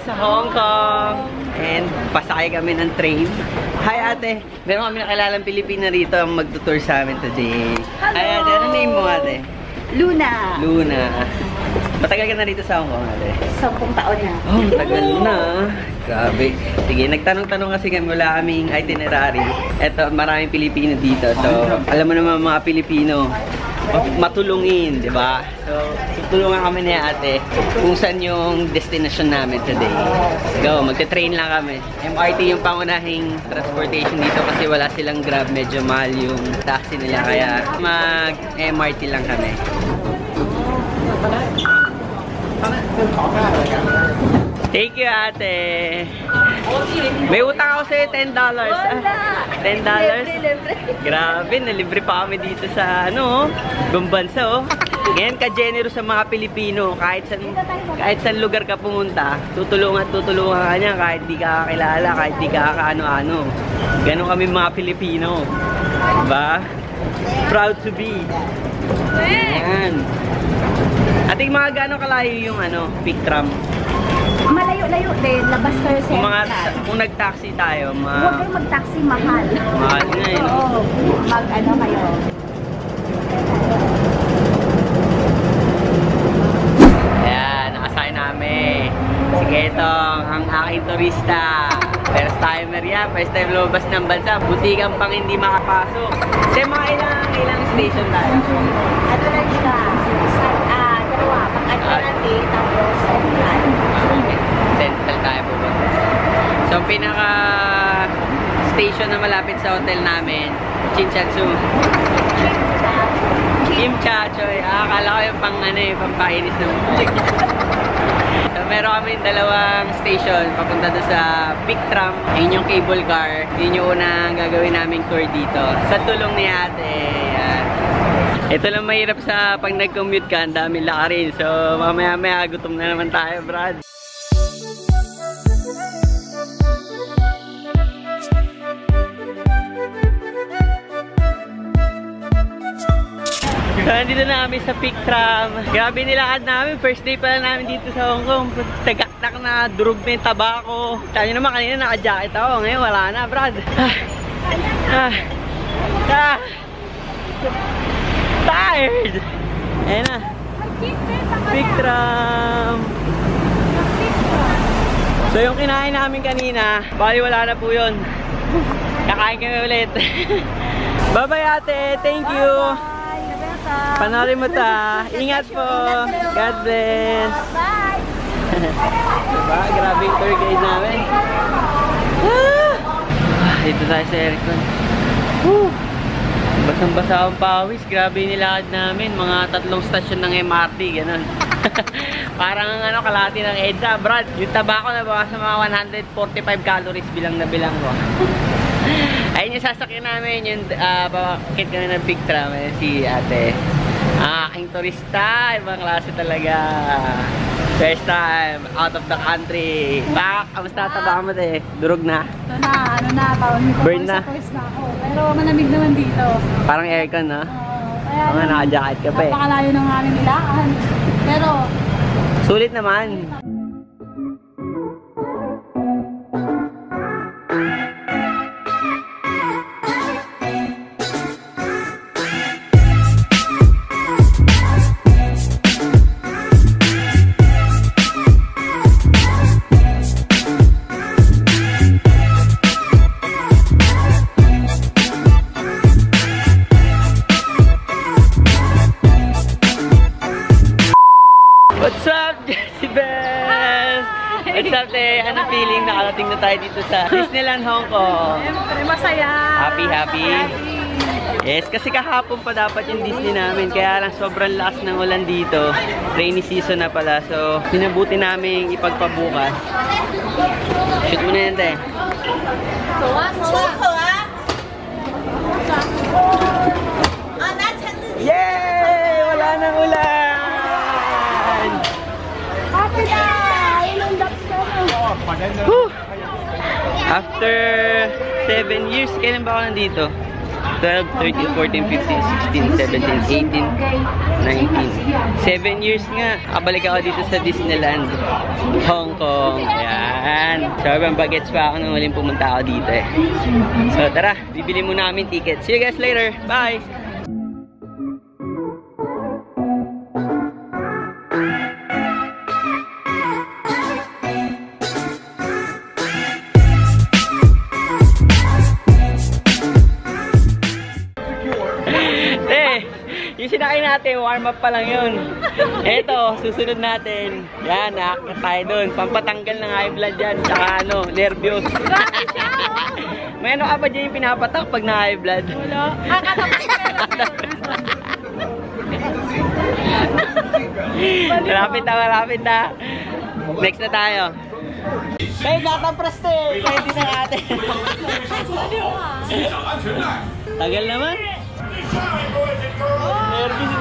ngayon sa Hong Kong. And pasakay kami ng train. Hi ate, meron kami nakilalang Pilipina rito ang magtutour sa amin today. Hello! Hi ate, ano name mo ate? Luna. Luna. Matagal ka na rito sa Hong Kong ate? 10 taon na. Oh, tagal na. Grabe. Sige, nagtanong-tanong kasi kami, wala kaming itinerary. Eto, maraming Pilipino dito. So, alam mo naman mga Pilipino, matulungin, di ba? So, tutulungan kami ni ate kung saan yung destination namin today. Go, magte-train lang kami. MRT yung pangunahing transportation dito kasi wala silang Grab. Medyo mahal yung taxi nila. Kaya mag-MRT lang kami. Thank you, ate. May utang ako sa'yo, $10. $10? Libre. Grabe, nalibre pa kami dito sa, ibang bansa, oh. Ngayon, ka-generous sa mga Pilipino. Kahit saan lugar ka pumunta, tutulungan ka niya kahit di ka kakilala, kahit di ka kaano-ano. Ganon kami mga Pilipino. Diba? Proud to be. Ayan. Ating mga gano'ng kalayo yung pick tram? Malayo-layo din. Labas kayo sa Kung nag-taxi tayo, huwag kayong mag-taxi, mahal. Mahal nga yun. Oo. Kayo. Ayan, nakasakay namin. Sige, itong ang aking turista. First timer yan. First time lumabas ng bansa. Butikan pang hindi makapasok. Kasi mga ilang station tayo? Ano lang siya? Dalawa. Pag-Admiralty, tapos Central. Central tayo pupunta. So, pinaka-station na malapit sa hotel namin, Chinchansu. Kimchachoy. Akala ko yung pampainis ng butik. So, meron kami dalawang station papunta doon sa Pick Tram. Yun yung cable car. Yun yung unang gagawin naming tour dito. Sa tulong ni ate. Yan. Ito lang mahirap sa pag nag-commute ka, ang daming lakarin. So, mamaya-maya gutom na naman tayo, Brad. So, nandito na kami sa Pick Tram. Grabe nilakad namin. First day pa lang namin dito sa Hong Kong. Tagaktak na, durog na yung tabako. Tayo naman kanina naka-jacket ako. Ngayon wala na, Brad. Tired! Ayan na. Pick Tram. So, yung kinain namin kanina, bali wala na po yun. Kakain kami ulit. Bye-bye ate. Thank you. Panoorin mo ta. Ingat po. God bless. Bye! Diba? Grabe yung tour guide namin. Dito tayo sa aircon. Basang-basa ang pawis. Grabe yung nilakad namin. Mga 3 stasyon ng MRT. Ganon. Parang kalahati ng EDSA. Brad, yung tabako na baka sa mga 145 calories bilang na bilang ko. Ayun yung sasakyan namin, yung pakit kami ng Pick Tram, si ate. Aking turista, ibang klase talaga. First time, out of the country. Kamusta taba mo te? Durog na? Ito na, burn na. Pero malamig naman dito. Parang aircon, no? Kaya mga naka-jacket ka pa eh. Napakalayo ng aming nilaan. Pero, sulit naman. What's up, Jessie Beth? What's up, te? Ano feeling nakarating na tayo dito sa Disneyland Hong Kong? siyempre masaya. Happy? Yes, kasi kahapon pa dapat yung Disney namin. Kaya lang sobrang lakas ng ulan dito. Rainy season na pala. So, pinabuti namin ipagpabukas. Shoot mo na yan, te. Yay! Wala nang ulan! After 7 years, kailan ba ako nandito? 12, 13, 14, 15, 16, 17, 18, 19. 7 years nga. Kabalik ako dito sa Disneyland, Hong Kong. Ayan. So, ibang bagets pa ako nung huling pumunta ako dito eh. So, tara. Bibili muna namin tickets. See you guys later. Bye! Yung sinakain natin, warm up pa lang yun. Eto, susunod natin. Yan, nakakita tayo dun. Pampatanggal ng high blood yan. Tsaka ano, nervyos. May ano ka ba dyan yung pinapatak pag na high blood? Wala. Malapit na. Next na tayo. Hey, gatang preste! Ready na natin. Tagal naman. Nervous.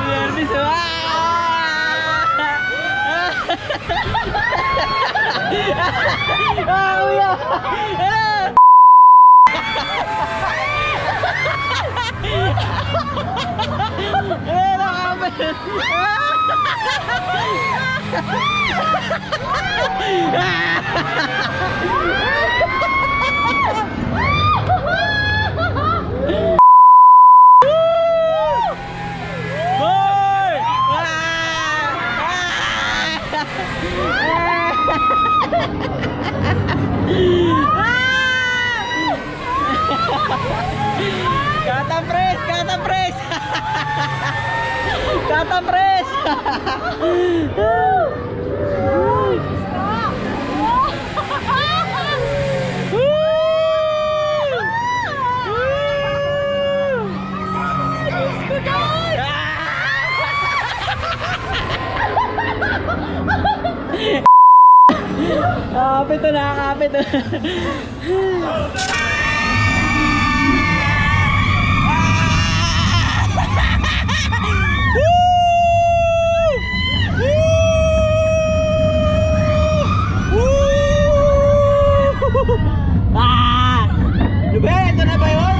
Uya! Katapres! Nakakapit na. Ito na ba yun?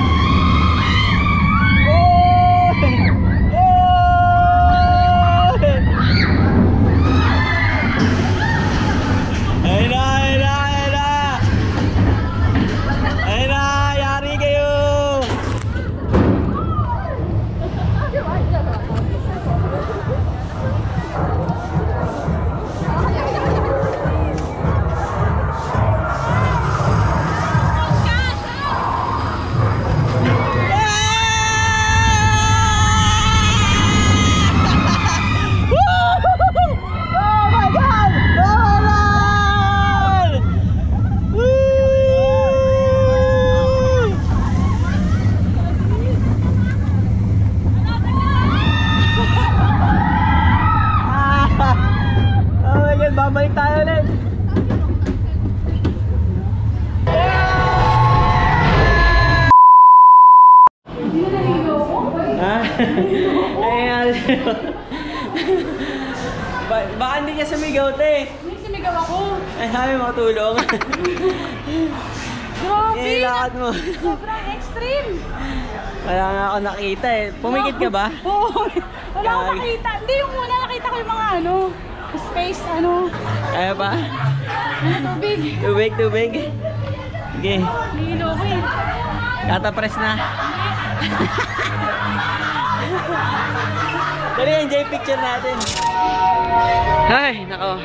Ayun na, yari kayo. Babalik tayo ulit. Baka hindi ka sumigaw, te. Hindi sumigaw ako. Ay, sabi mo, tulong. Grabe! Lakad mo. Sobrang extreme. Wala nga ako nakita eh. Pumikit ka ba? Oo. Wala akong nakita. Hindi, yung una nakita ko yung mga space, Kaya pa? Tubig. Tubig. Sige. Nilo ko eh. Katapres na. Dali, enjoy picture natin. Ay, nako.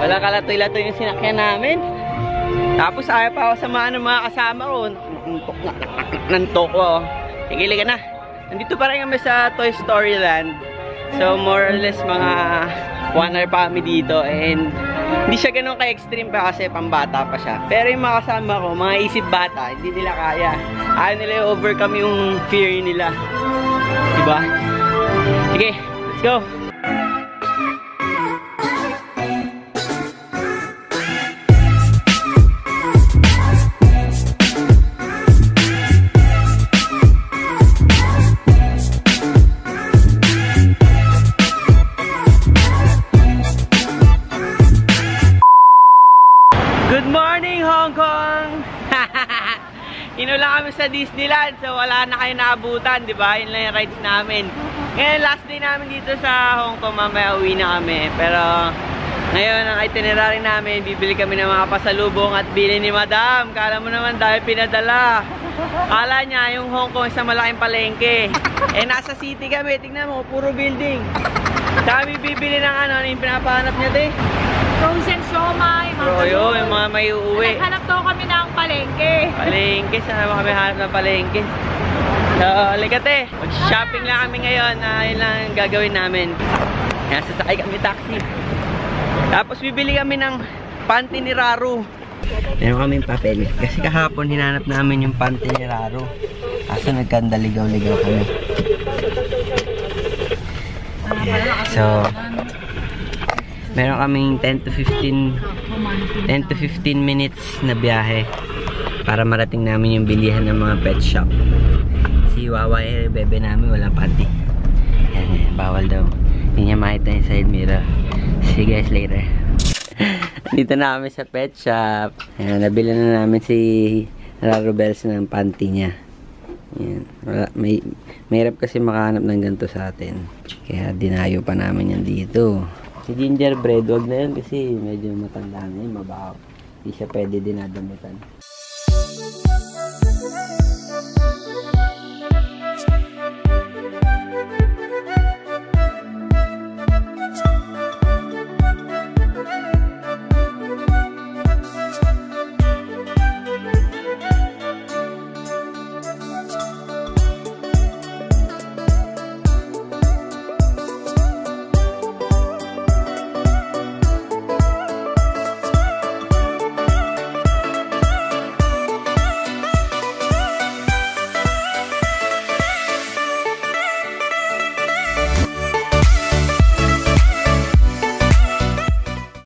Wala kalatoy-latoy yung sinakyan namin. Tapos ayaw pa ako samahan ng mga kasama ko. Nantok ko. Tigili ka na. Nandito pa rin kami sa Toy Story Land. So more or less mga 1 hour pa kami dito. And hindi siya ganun ka-extreme pa kasi pambata pa siya. Pero yung mga kasama ko, mga isip bata, hindi nila kaya. Ayaw nila i-overcome yung fear nila. Diba? Sige, let's go! Good morning, Hong Kong! Inula kami sa sa Disneyland. So wala na kayo naabutan, di ba? Yun lang yung rides namin. Ngayon, last day namin dito sa Hong Kong. Mamaya uwi na kami. Pero ngayon, ang itinerary namin, bibili kami ng mga pasalubong at bili ni Madam. Kala mo naman dahil pinadala. Kala niya yung Hong Kong isang malaking palengke. Eh, nasa city kami. Tingnan mo, puro building. Kami bibili ng ano yung pinapahanap niya, te. Frozen siomai, mga Pero yun, yung mga may uuwi. Naghanap daw kami ng palengke. Palengke, saan naman kami hanap ng palengke? So, ligate. Mag-shopping lang kami ngayon. Yun lang ang gagawin namin. Kaya sasakay kami taxi. Tapos bibili kami ng panty ni Raru. Meron kaming papel. Kasi kahapon hinanap namin yung panty ni Raru. Kaso nagkandaligaw-ligaw kami. So, meron kaming 10 to 15 minutes na biyahe para marating namin yung bilihan ng mga pet shop. Si Wawa bebe namin walang panty. Yan, bawal daw. Hindi niya makita yung side mirror. See you guys later. Dito na kami sa pet shop. Ayan, nabili na namin si Raru Bells ng panty niya. Ayan. Mahirap kasi makahanap ng ganito sa atin. Kaya dinayo pa namin yan dito. Si Gingerbread, wag na yun kasi medyo matanda na yun, mabaho. Hindi siya pwede dinadamitan.